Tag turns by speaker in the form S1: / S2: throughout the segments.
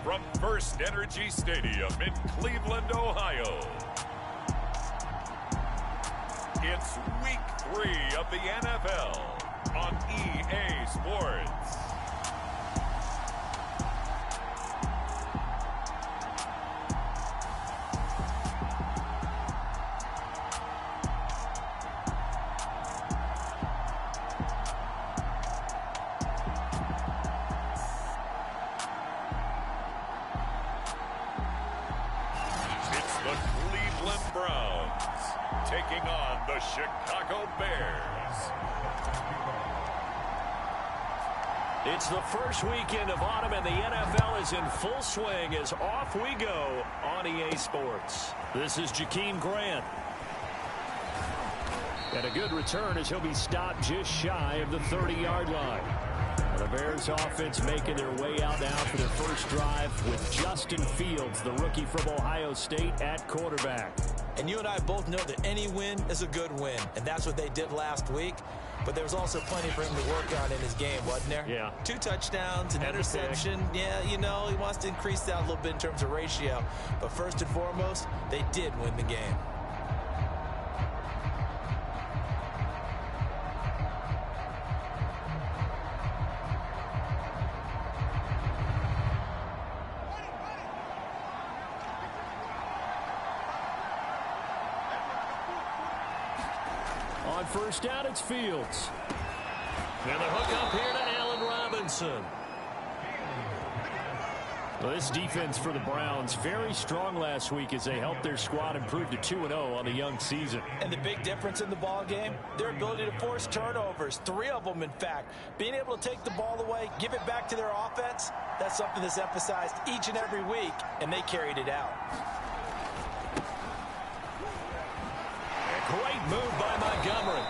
S1: from First Energy Stadium in Cleveland, Ohio. It's Week 3 of the NFL on EA Sports. Taking on the Chicago Bears.
S2: It's the first weekend of autumn, and the NFL is in full swing as off we go on EA Sports. This is Jakeem Grant. And a good return as he'll be stopped just shy of the 30-yard line. The Bears offense making their way out now for their first drive with Justin Fields, the rookie from Ohio State, at quarterback.
S3: And you and I both know that any win is a good win, and that's what they did last week. But there was also plenty for him to work on in his game, wasn't there?
S2: Yeah. 2
S3: touchdowns, an interception. Yeah, you know, he wants to increase that a little bit in terms of ratio. But first and foremost, they did win the game.
S2: On first down, it's Fields. And the hook up here to Allen Robinson. Well, this defense for the Browns, very strong last week as they helped their squad improve to 2-0 on the young season.
S3: And the big difference in the ball game, their ability to force turnovers, 3 of them, in fact. Being able to take the ball away, give it back to their offense, that's something that's emphasized each and every week, and they carried it out.
S2: Great move by Montgomery.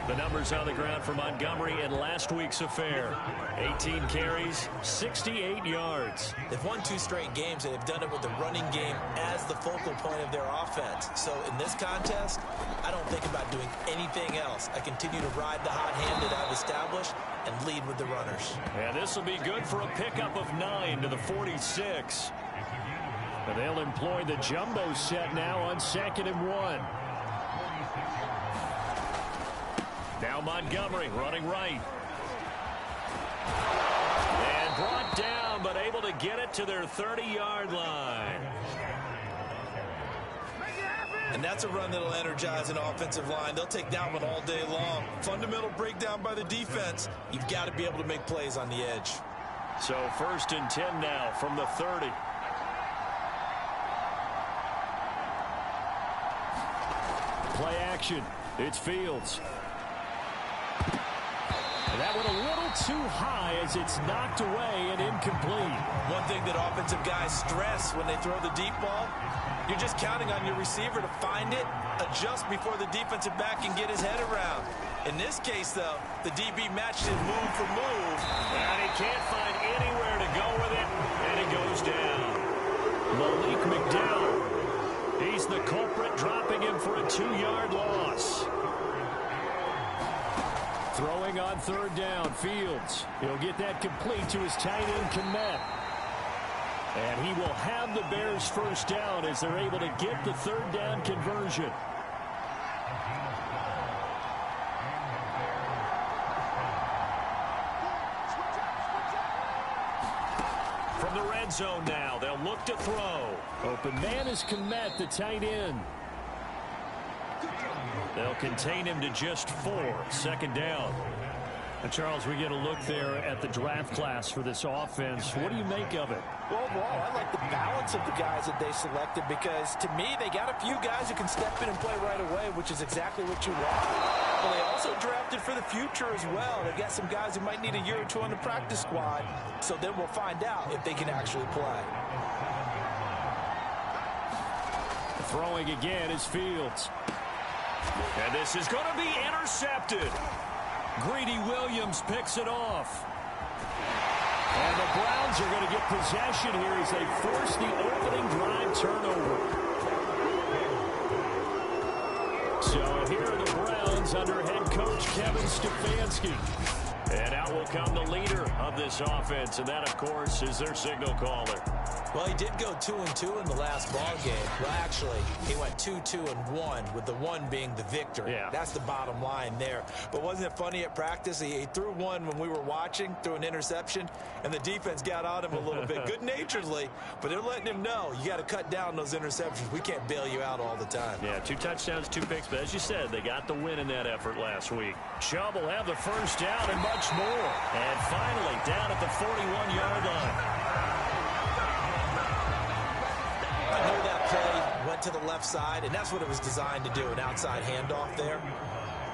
S2: The numbers on the ground for Montgomery in last week's affair. 18 carries, 68 yards.
S3: They've won 2 straight games, and they've done it with the running game as the focal point of their offense. So in this contest, I don't think about doing anything else. I continue to ride the hot hand that I've established and lead with the runners.
S2: And this will be good for a pickup of 9 to the 46. And they'll employ the jumbo set now on 2nd and 1. Now Montgomery running right. And brought down, but able to get it to their 30-yard line.
S3: And that's a run that'll energize an offensive line. They'll take that one all day long. Fundamental breakdown by the defense. You've got to be able to make plays on the edge.
S2: So 1st and 10 now from the 30. Play action. It's Fields. And that went a little too high as it's knocked away and incomplete.
S3: One thing that offensive guys stress when they throw the deep ball, you're just counting on your receiver to find it, adjust before the defensive back can get his head around. In this case, though, the DB matched it move for move.
S2: And he can't find anywhere to go with it, and he goes down. Malik McDowell. He's the culprit, dropping him for a 2-yard loss. Throwing on 3rd down, Fields. He'll get that complete to his tight end, Kmet. And he will have the Bears first down as they're able to get the 3rd down conversion. From the red zone now, they'll look to throw. Open man is Kmet, the tight end. They'll contain him to just 4. 2nd down. And Charles, we get a look there at the draft class for this offense. What do you make of it?
S3: Well, overall, I like the balance of the guys that they selected because, to me, they got a few guys who can step in and play right away, which is exactly what you want. But they also drafted for the future as well. They've got some guys who might need a year or 2 on the practice squad, so then we'll find out if they can actually play.
S2: Throwing again is Fields. And this is going to be intercepted. Greedy Williams picks it off. And the Browns are going to get possession here as they force the opening drive turnover. So here are the Browns under head coach Kevin Stefanski. And out will come the leader of this offense, and that, of course, is their signal caller.
S3: Well, he did go 2-2 in the last ball game. Well, actually, he went 2-2-1, with the one being the victory.
S2: Yeah.
S3: That's the bottom line there. But wasn't it funny at practice? He threw one when we were watching, threw an interception, and the defense got on him a little bit, good-naturedly. But they're letting him know, you got to cut down those interceptions. We can't bail you out all the time.
S2: Yeah, 2 touchdowns, 2 picks. But as you said, they got the win in that effort last week. Chubb will have the first down and much more. And finally, down at the 41-yard line.
S3: I know that play went to the left side, and that's what it was designed to do, an outside handoff there.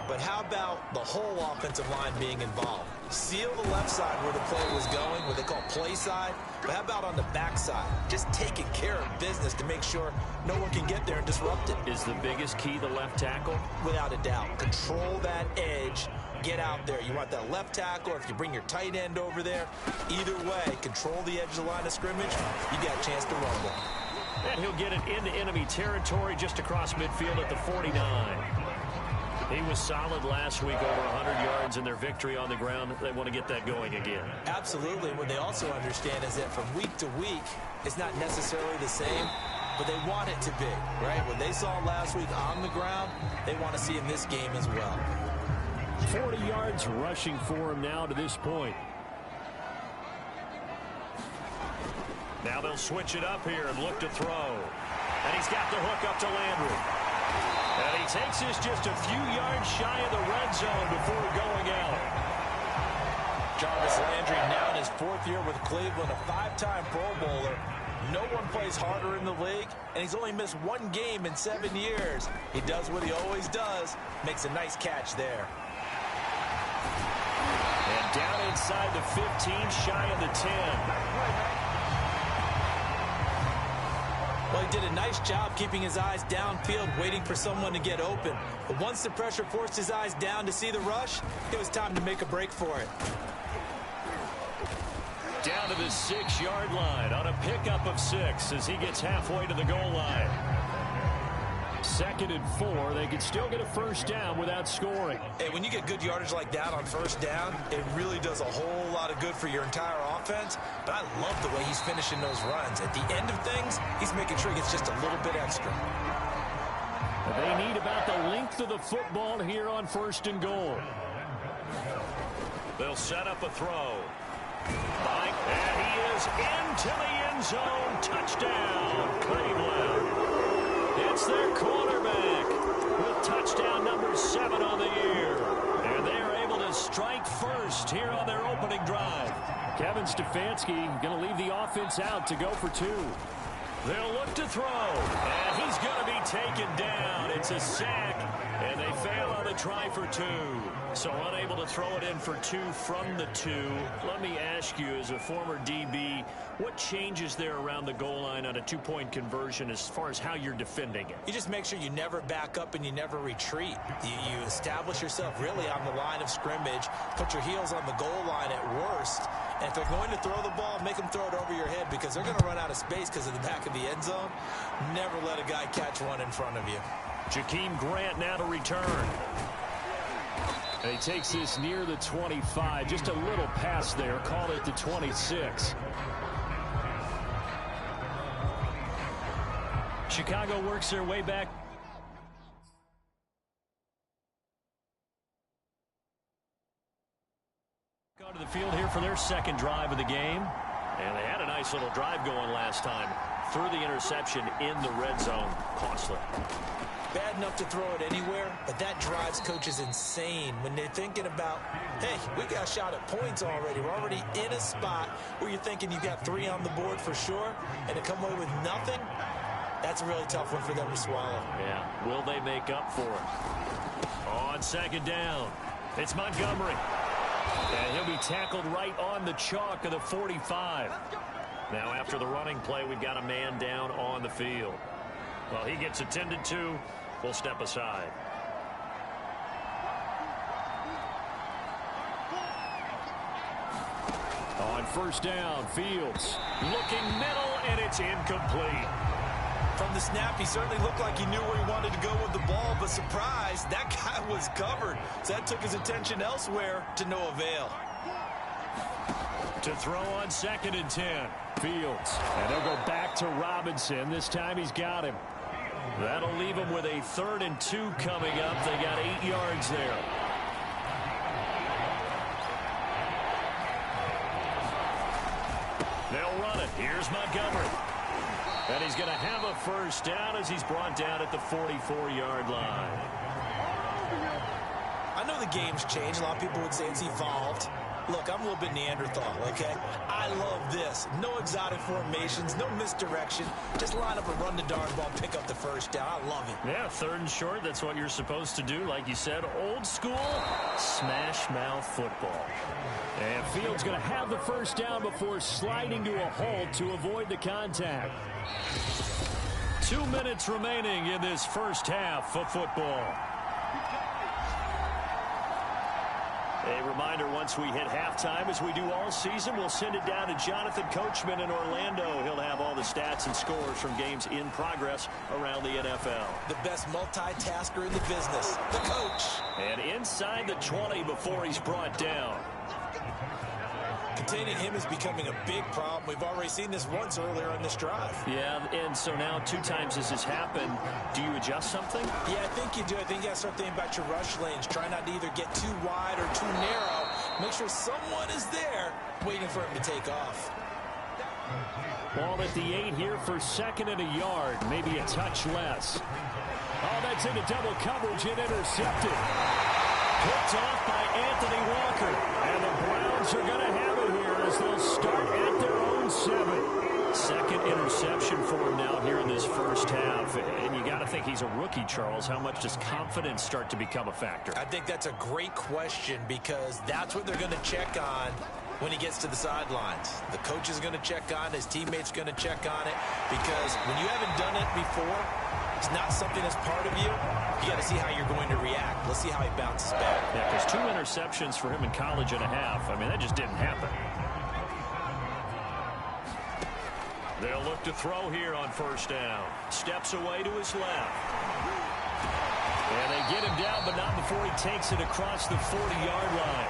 S3: But how about the whole offensive line being involved? Seal the left side where the play was going, what they call play side. But how about on the back side? Just taking care of business to make sure no one can get there and disrupt it.
S2: Is the biggest key the left tackle?
S3: Without a doubt. Control that edge. Get out there. You want that left tackle, or if you bring your tight end over there, either way, control the edge of the line of scrimmage, you got a chance to rumble.
S2: And he'll get it into enemy territory just across midfield at the 49. He was solid last week, over 100 yards in their victory on the ground. They want to get that going again.
S3: Absolutely. What they also understand is that from week to week, it's not necessarily the same, but they want it to be, right? What they saw last week on the ground, they want to see in this game as well.
S2: 40 yards rushing for him now to this point. Now they'll switch it up here and look to throw. And he's got the hook up to Landry. And he takes this just a few yards shy of the red zone before going out.
S3: Jarvis Landry now in his 4th year with Cleveland, a 5-time Pro Bowler. No one plays harder in the league, and he's only missed 1 game in 7 years. He does what he always does, makes a nice catch there.
S2: And down inside the 15, shy of the 10.
S3: Well, he did a nice job keeping his eyes downfield, waiting for someone to get open. But once the pressure forced his eyes down to see the rush, it was time to make a break for it.
S2: Down to the 6-yard line on a pickup of 6 as he gets halfway to the goal line. 2nd and 4. They could still get a first down without scoring.
S3: Hey, when you get good yardage like that on first down, it really does a whole lot of good for your entire offense. But I love the way he's finishing those runs. At the end of things, he's making sure he gets just a little bit extra.
S2: They need about the length of the football here on 1st and goal. They'll set up a throw. And he is into the end zone. Touchdown, Cleveland. It's their quarterback with touchdown number 7 on the year. And they are able to strike first here on their opening drive. Kevin Stefanski going to leave the offense out to go for 2. They'll look to throw. And he's going to be taken down. It's a sack. And they fail on the try for 2. So unable to throw it in for 2 from the 2. Let me ask you, as a former DB, what changes there around the goal line on a 2-point conversion as far as how you're defending it?
S3: You just make sure you never back up and you never retreat. You establish yourself really on the line of scrimmage, put your heels on the goal line at worst, and if they're going to throw the ball, make them throw it over your head because they're going to run out of space because of the back of the end zone. Never let a guy catch one in front of you.
S2: Jakeem Grant now to return. And he takes this near the 25. Just a little pass there. Call it the 26. Chicago works their way back. Onto the field here for their 2nd drive of the game. And they had a nice little drive going last time. Threw the interception in the red zone. Costly.
S3: Bad enough to throw it anywhere, but that drives coaches insane when they're thinking about, hey, we got a shot at points already. We're already in a spot where you're thinking you got 3 on the board for sure, and to come away with nothing, that's a really tough one for them to swallow.
S2: Yeah, will they make up for it? On 2nd down, it's Montgomery. And he'll be tackled right on the chalk of the 45. Now after the running play, we've got a man down on the field. Well, he gets attended to. We'll step aside. On 1st down, Fields looking middle, and it's incomplete.
S3: From the snap, he certainly looked like he knew where he wanted to go with the ball, but surprise, that guy was covered. So that took his attention elsewhere to no avail.
S2: To throw on 2nd and 10. Fields. And they'll go back to Robinson. This time he's got him. That'll leave him with a 3rd and 2 coming up. They got 8 yards there. They'll run it. Here's Montgomery. And he's going to have a first down as he's brought down at the 44-yard line.
S3: I know the game's changed. A lot of people would say it's evolved. Look, I'm a little bit Neanderthal, okay? I love this. No exotic formations, no misdirection. Just line up and run the darn ball, pick up the first down. I love it.
S2: Yeah, 3rd and short, that's what you're supposed to do. Like you said, old school, smash mouth football. And Fields going to have the first down before sliding to a halt to avoid the contact. 2 minutes remaining in this first half of football. A reminder, once we hit halftime, as we do all season, we'll send it down to Jonathan Coachman in Orlando. He'll have all the stats and scores from games in progress around the NFL.
S3: The best multitasker in the business, the coach.
S2: And inside the 20 before he's brought down.
S3: Containing him is becoming a big problem. We've already seen this once earlier on this drive.
S2: Yeah, and so now 2 times this has happened. Do you adjust something?
S3: Yeah, I think you do. I think you got to start thinking about your rush lanes. Try not to either get too wide or too narrow. Make sure someone is there waiting for him to take off.
S2: Ball at the 8 here for 2nd and a yard. Maybe a touch less. Oh, that's into double coverage and intercepted. Picked off by Anthony Walker. And the Browns are going to have it here as they'll start at their own 7. 2nd interception for him now here in this first half. And you got to think he's a rookie, Charles. How much does confidence start to become a factor?
S3: I think that's a great question because that's what they're going to check on when he gets to the sidelines. The coach is going to check on it. His teammate's going to check on it because when you haven't done it before, it's not something that's part of you. You got to see how you're going to react. Let's see how he bounces back.
S2: Yeah, because 2 interceptions for him in college and a half. I mean, that just didn't happen. They'll look to throw here on first down. Steps away to his left. And they get him down, but not before he takes it across the 40-yard line.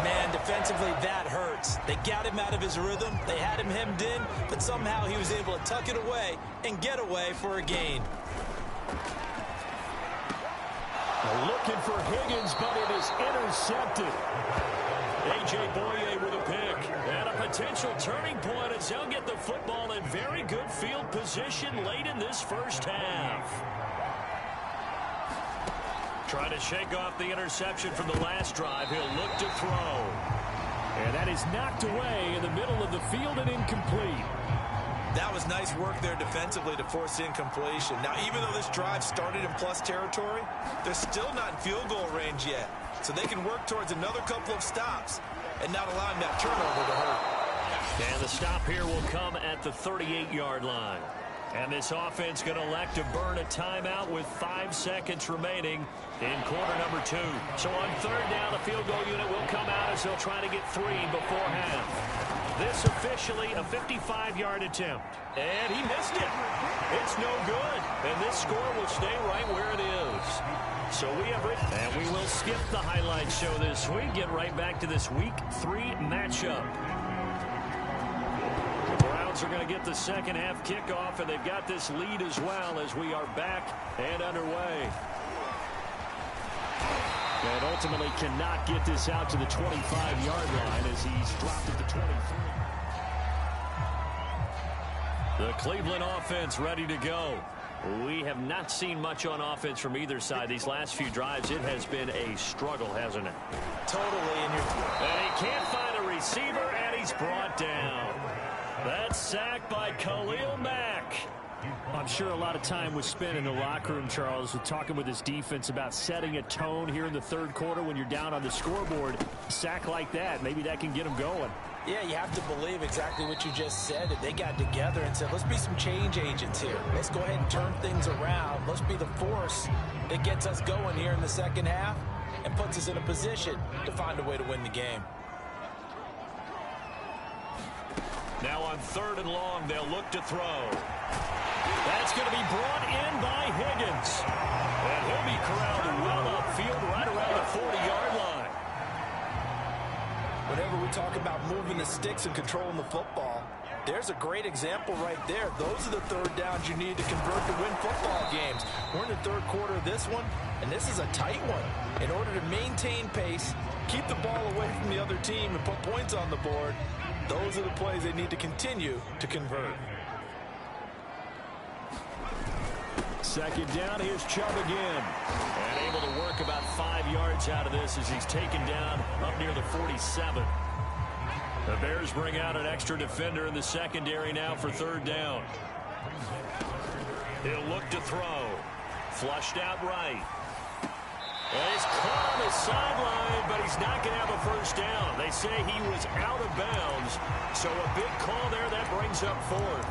S3: Man, defensively, that hurts. They got him out of his rhythm. They had him hemmed in, but somehow he was able to tuck it away and get away for a gain.
S2: Looking for Higgins, but it is intercepted. A.J. Boye with a pick. And a potential turning point as they'll get the football in very good field position late in this first half. Trying to shake off the interception from the last drive. He'll look to throw. And that is knocked away in the middle of the field and incomplete.
S3: That was nice work there defensively to force incompletion. Now, even though this drive started in plus territory, they're still not in field goal range yet. So they can work towards another couple of stops and not allowing that turnover to hurt.
S2: And the stop here will come at the 38-yard line. And this offense going to elect to burn a timeout with 5 seconds remaining in quarter number 2. So on third down, the field goal unit will come out as they'll try to get 3 before half. This officially a 55-yard attempt. And he missed it. It's no good. And this score will stay right where it is. So we have it. And we will skip the highlight show this week. Get right back to this week 3 matchup. Are going to get the second half kickoff, and they've got this lead as well as we are back and underway. And ultimately cannot get this out to the 25-yard line as he's dropped at the 23. The Cleveland offense ready to go. We have not seen much on offense from either side. These last few drives, it has been a struggle, hasn't it?
S3: Totally. And
S2: he can't find a receiver, and he's brought down. That's sacked by Khalil Mack. I'm sure a lot of time was spent in the locker room, Charles, with talking with his defense about setting a tone here in the third quarter when you're down on the scoreboard. A sack like that, maybe that can get them going.
S3: Yeah, you have to believe exactly what you just said. That they got together and said, let's be some change agents here. Let's go ahead and turn things around. Let's be the force that gets us going here in the second half and puts us in a position to find a way to win the game.
S2: Now on third and long, they'll look to throw. That's going to be brought in by Higgins. And he'll be corralled well upfield right around the 40-yard line.
S3: the sticks and controlling the football. There's a great example right there. Those are the third downs you need to convert to win football games. We're in the third quarter of this one, and this is a tight one. In order to maintain pace, keep the ball away from the other team, and put points on the board, those are the plays they need to continue to convert.
S2: Second down, here's Chubb again. And able to work about 5 yards out of this as he's taken down up near the 47. The Bears bring out an extra defender in the secondary now for third down. He'll look to throw. Flushed out right. And he's caught on the sideline, but he's not going to have a first down. They say he was out of bounds, so a big call there that brings up fourth.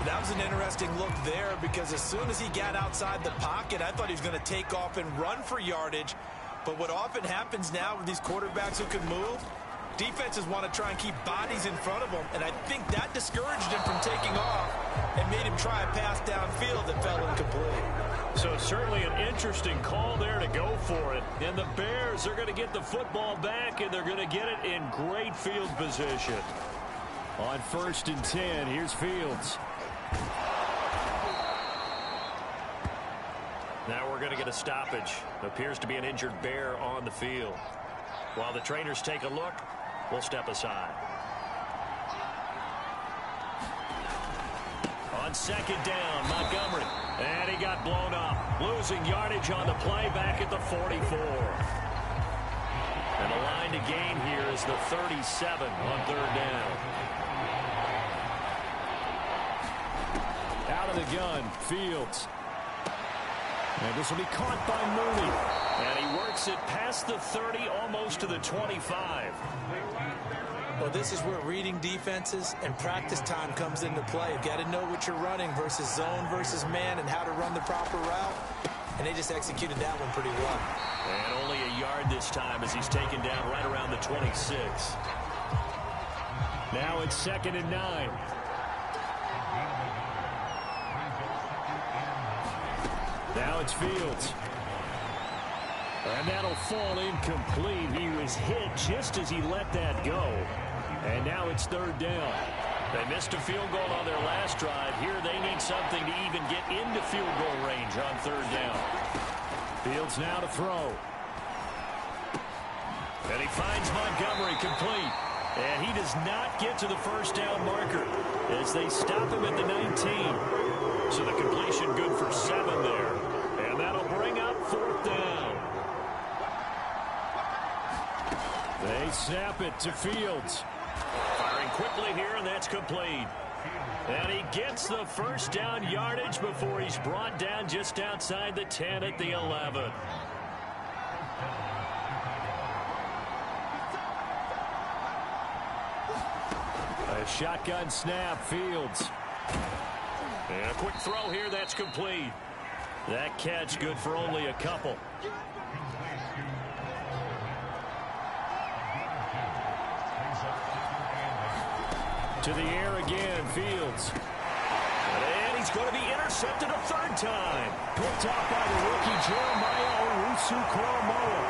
S3: That was an interesting look there because as soon as he got outside the pocket, I thought he was going to take off and run for yardage. But what often happens now with these quarterbacks who can move, defenses want to try and keep bodies in front of them, and I think that discouraged him from taking off and made him try a pass downfield that fell incomplete.
S2: So certainly an interesting call there to go for it. And the Bears are going to get the football back, and they're going to get it in great field position. On 1st and 10, here's Fields. Now we're going to get a stoppage. Appears to be an injured Bear on the field. While the trainers take a look, we'll step aside. On second down, Montgomery. And he got blown up. Losing yardage on the play back at the 44. And the line to gain here is the 37 on third down. Out of the gun, Fields. And this will be caught by Mooney. And he works it past the 30, almost to the 25.
S3: Well, this is where reading defenses and practice time comes into play. You've got to know what you're running versus zone versus man and how to run the proper route. And they just executed that one pretty well.
S2: And only a yard this time as he's taken down right around the 26. Now it's 2nd and 9. Now it's Fields. And that'll fall incomplete. He was hit just as he let that go. And now it's third down. They missed a field goal on their last drive. Here they need something to even get into field goal range on third down. Fields now to throw. And he finds Montgomery complete. And he does not get to the first down marker as they stop him at the 19. So the completion good for 7 there. And that'll bring up fourth down. They snap it to Fields. Firing quickly here, and that's complete. And he gets the first down yardage before he's brought down just outside the 10 at the 11. A shotgun snap, Fields. And a quick throw here, that's complete. That catch good for only a couple. To the air again, Fields. And he's going to be intercepted a third time. Picked off by the rookie Jeremiah Owusu-Koramoah.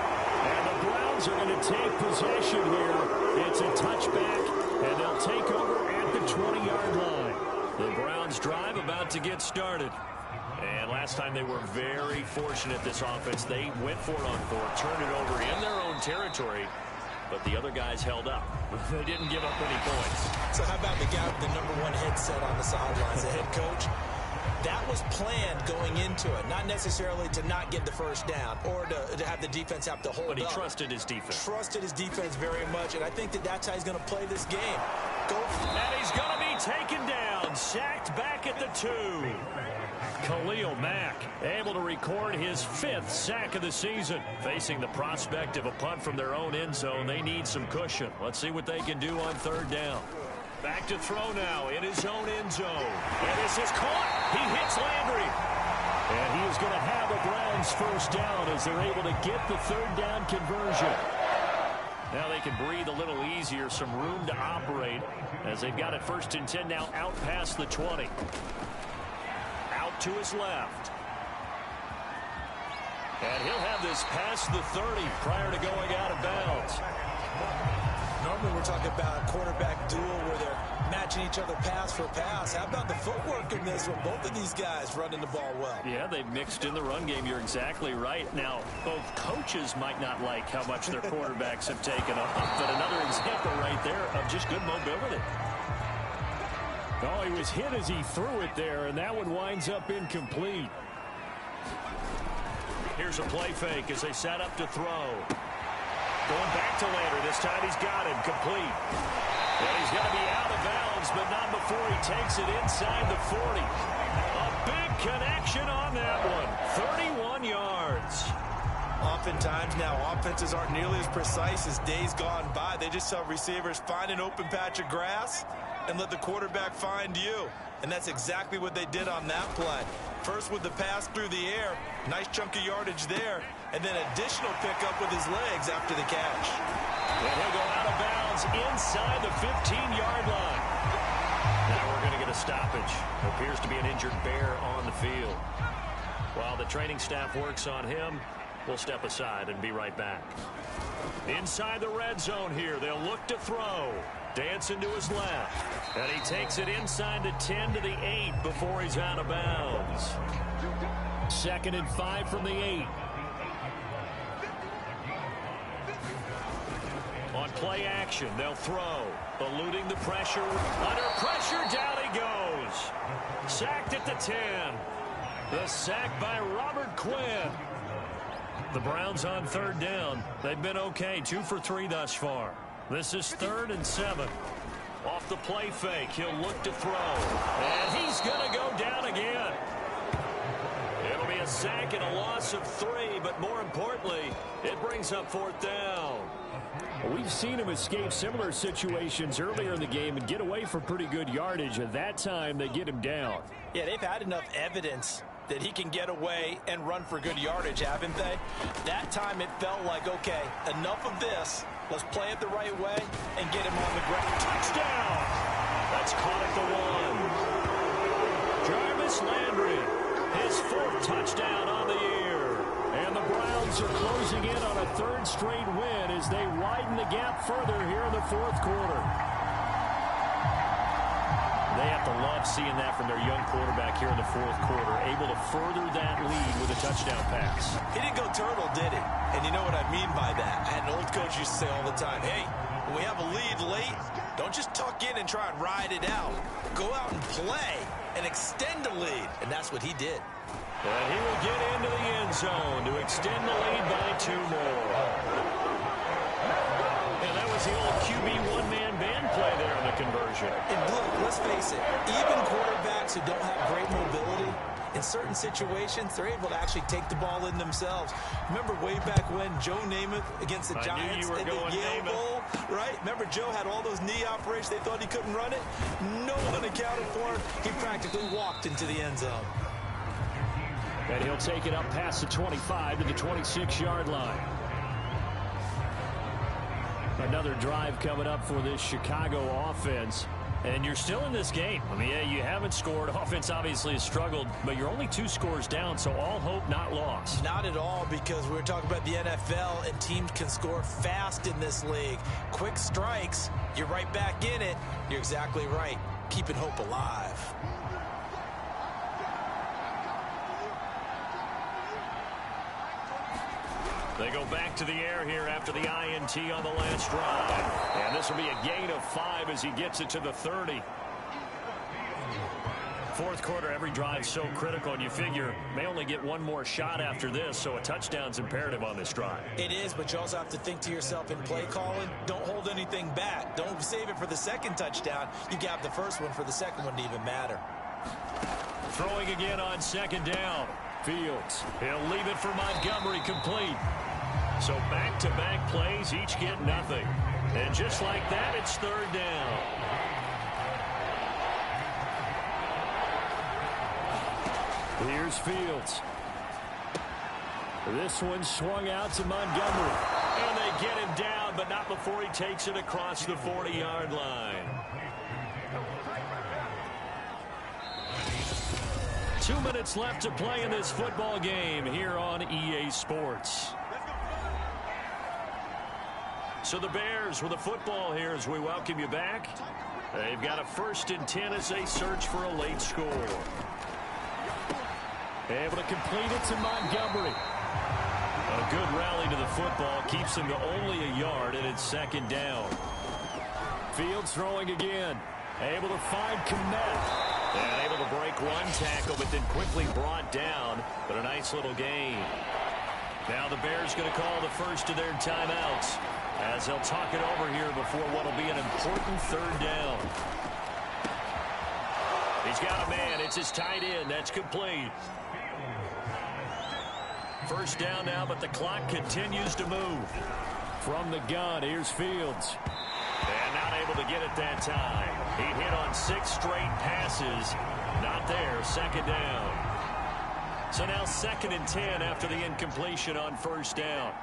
S2: And the Browns are going to take possession here. It's a touchback, and they'll take over at the 20-yard line. The Browns drive about to get started. And last time they were very fortunate, this offense. They went for it on fourth, turned it over in their own territory. But the other guys held up. They didn't give up any points.
S3: So how about the guy with the #1 headset on the sidelines, the head coach? That was planned going into it, not necessarily to not get the first down or to have the defense have to hold up.
S2: But he trusted his defense.
S3: Trusted his defense very much, and I think that's how he's going to play this game.
S2: And he's going to be taken down, sacked back at the 2. Khalil Mack able to record his 5th sack of the season. Facing the prospect of a punt from their own end zone, they need some cushion. Let's see what they can do on third down. Back to throw now in his own end zone. And this is caught. He hits Landry. And he is going to have a Browns first down as they're able to get the third down conversion. Now they can breathe a little easier, some room to operate as they've got it 1st and 10 now out past the 20. Out to his left. And he'll have this past the 30 prior to going out of bounds.
S3: Normally we're talking about a quarterback duel where they're matching each other pass for pass. How about the footwork in this one? Both of these guys running the ball well.
S2: Yeah, they've mixed in the run game. You're exactly right. Now, both coaches might not like how much their quarterbacks have taken off, but another example right there of just good mobility.
S4: Oh, he was hit as he threw it there, and that one winds up incomplete.
S2: Here's a play fake as they set up to throw. Going back to Lander. This time he's got it. Complete. And he's going to be out of bounds, but not before he takes it inside the 40. A big connection on that one. 31 yards.
S3: Oftentimes now, offenses aren't nearly as precise as days gone by. They just have receivers find an open patch of grass and let the quarterback find you. And that's exactly what they did on that play. First with the pass through the air, nice chunk of yardage there, and then additional pickup with his legs after the catch.
S2: And he'll go out of bounds inside the 15-yard line. Now we're going to get a stoppage. Appears to be an injured Bear on the field. While the training staff works on him, we'll step aside and be right back. Inside the red zone here, they'll look to throw. Dancing to his left. And he takes it inside the 10 to the 8 before he's out of bounds.
S4: 2nd and 5 from the 8.
S2: On play action, they'll throw. Eluding the pressure. Under pressure, down he goes. Sacked at the 10. The sack by Robert Quinn. The Browns on 3rd down. They've been okay, 2 for 3 thus far. This is 3rd and 7. Off the play fake, he'll look to throw. And he's going to go down again. It'll be a sack and a loss of 3, but more importantly, it brings up 4th down.
S4: We've seen him escape similar situations earlier in the game and get away for pretty good yardage. At that time, they get him down.
S3: Yeah, they've had enough evidence that he can get away and run for good yardage, haven't they? That time it felt like, okay, enough of this. Let's play it the right way and get him on the ground.
S2: Touchdown! That's caught at the 1. Jarvis Landry, his 4th touchdown on the year.
S4: And the Browns are closing in on a 3rd straight win as they widen the gap further here in the 4th quarter.
S2: They have to love seeing that from their young quarterback here in the 4th quarter, able to further that lead with a touchdown pass.
S3: He didn't go turtle, did he? And you know what I mean by that. I had an old coach used to say all the time, hey, when we have a lead late, don't just tuck in and try and ride it out. Go out and play and extend the lead. And that's what he did.
S2: And he will get into the end zone to extend the lead by 2 more. And that was the old QB one-man band play there on the conversion.
S3: And look, let's face it, even quarterbacks who don't have great mobility, in certain situations, they're able to actually take the ball in themselves. Remember way back when Joe Namath against the Giants in the Yale Bowl, right? Remember Joe had all those knee operations. They thought he couldn't run it. No one accounted for him. He practically walked into the end zone.
S4: And he'll take it up past the 25 to the 26-yard line. Another drive coming up for this Chicago offense.
S2: And you're still in this game. I mean, yeah, you haven't scored. Offense obviously has struggled, but you're only 2 scores down, so all hope not lost.
S3: Not at all, because we're talking about the NFL, and teams can score fast in this league. Quick strikes, you're right back in it. You're exactly right. Keeping hope alive.
S2: They go back to the air here after the INT on the last drive. And this will be a gain of 5 as he gets it to the 30. 4th quarter, every drive so critical, and you figure may only get 1 more shot after this, so a touchdown's imperative on this drive.
S3: It is, but you also have to think to yourself in play calling, don't hold anything back. Don't save it for the 2nd touchdown. You got the 1st one for the 2nd one to even matter.
S2: Throwing again on 2nd down. Fields. He'll leave it for Montgomery, complete. So back-to-back plays, each get nothing. And just like that, it's 3rd down.
S4: Here's Fields. This one swung out to Montgomery.
S2: And they get him down, but not before he takes it across the 40-yard line. 2 minutes left to play in this football game here on EA Sports. So the Bears with the football here as we welcome you back. They've got a 1st and 10 as they search for a late score.
S4: Able to complete it to Montgomery.
S2: A good rally to the football keeps him to only a yard, and it's 2nd down.
S4: Fields throwing again. Able to find Kmet.
S2: And able to break one tackle, but then quickly brought down. But a nice little gain. Now the Bears going to call the first of their timeouts as they'll talk it over here before what will be an important 3rd down. He's got a man. It's his tight end. That's complete. 1st down now, but the clock continues to move.
S4: From the gun, here's Fields.
S2: And not able to get it that time. He hit on 6 straight passes. Not there. 2nd down. So now 2nd and 10 after the incompletion on 1st down.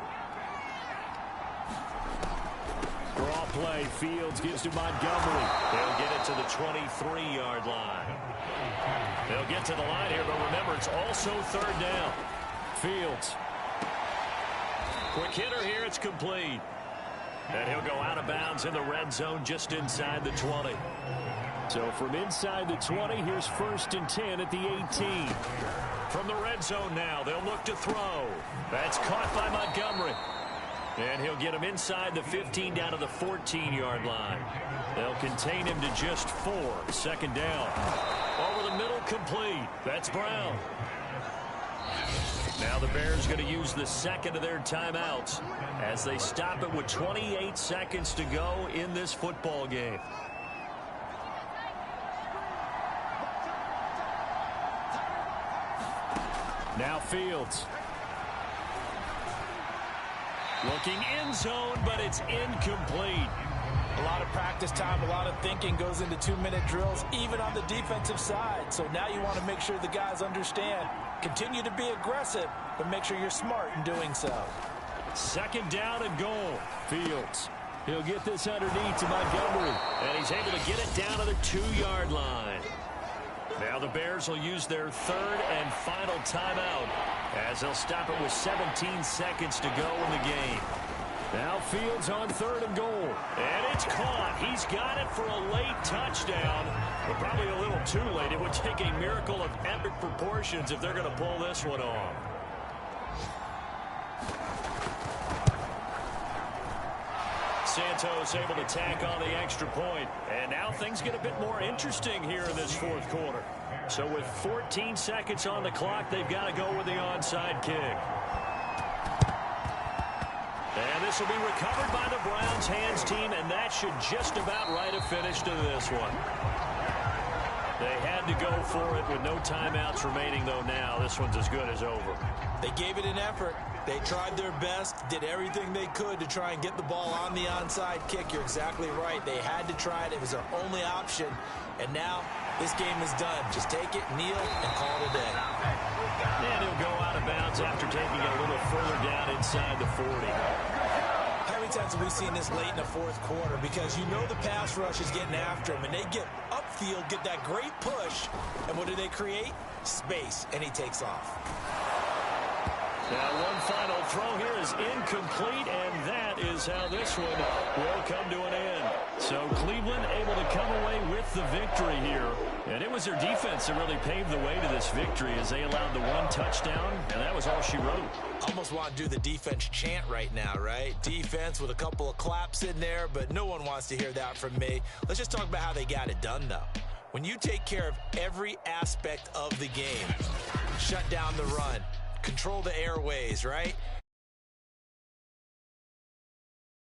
S4: Draw play. Fields gives to Montgomery.
S2: They'll get it to the 23-yard line. They'll get to the line here, but remember, it's also 3rd down.
S4: Fields.
S2: Quick hitter here. It's complete. And he'll go out of bounds in the red zone just inside the 20.
S4: So from inside the 20, here's 1st and 10 at the 18.
S2: From the red zone now, they'll look to throw. That's caught by Montgomery. And he'll get him inside the 15 down to the 14-yard line. They'll contain him to just 4. 2nd down. Over the middle, complete. That's Brown. Now the Bears going to use the 2nd of their timeouts as they stop it with 28 seconds to go in this football game.
S4: Now Fields.
S2: Looking end zone, but it's incomplete.
S3: A lot of practice time, a lot of thinking goes into 2-minute drills, even on the defensive side. So now you want to make sure the guys understand. Continue to be aggressive, but make sure you're smart in doing so.
S2: 2nd down and goal.
S4: Fields. He'll get this underneath to Montgomery.
S2: And he's able to get it down to the 2-yard line. Now the Bears will use their 3rd and final timeout as they'll stop it with 17 seconds to go in the game.
S4: Now Fields on 3rd and goal.
S2: And it's caught. He's got it for a late touchdown, but probably a little too late. It would take a miracle of epic proportions if they're going to pull this one off. Santos able to tack on the extra point. And now things get a bit more interesting here in this 4th quarter. So with 14 seconds on the clock, they've got to go with the onside kick. And this will be recovered by the Browns hands team, and that should just about write a finish to this one. They had to go for it with no timeouts remaining, though now this one's as good as over.
S3: They gave it an effort. They tried their best, did everything they could to try and get the ball on the onside kick. You're exactly right. They had to try it. It was their only option. And now this game is done. Just take it, kneel, and call it a day.
S2: And he'll go out of bounds after taking it a little further down inside the 40.
S3: How many times have we seen this late in the 4th quarter? Because you know the pass rush is getting after him, and they get upfield, get that great push, and what do they create? Space, and he takes off.
S2: Now one final throw here is incomplete, and that is how this one will come to an end. So Cleveland able to come away with the victory here. And it was their defense that really paved the way to this victory as they allowed the 1 touchdown, and that was all she wrote.
S3: Almost want to do the defense chant right now, right? Defense with a couple of claps in there, but no one wants to hear that from me. Let's just talk about how they got it done, though. When you take care of every aspect of the game, shut down the run, control the airways, right?